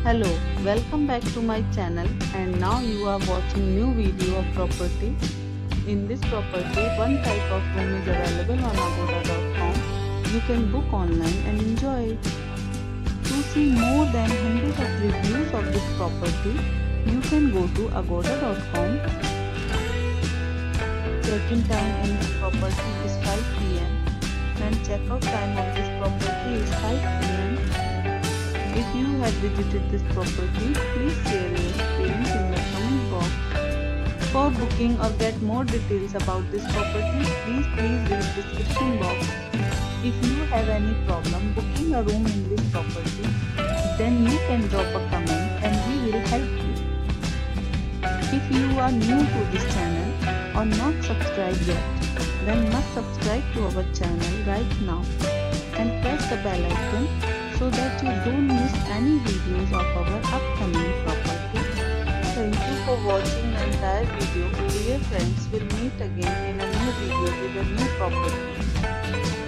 Hello, welcome back to my channel, and now you are watching new video of property. In this property, one type of room is available on agoda.com. You can book online and enjoy it. To see more than hundreds of reviews of this property, you can go to agoda.com. Check-in time in this property is 5 p.m. and check-out time of this property is 5 p.m. If you have visited this property, please share your experience in the comment box. For booking or get more details about this property, please read the description box. If you have any problem booking a room in this property, then you can drop a comment and we will help you. If you are new to this channel or not subscribed yet, then must subscribe to our channel right now and press the bell icon so that you don't miss any videos of our upcoming property. Thank you for watching the entire video. Dear friends, we'll meet again in a new video with a new property.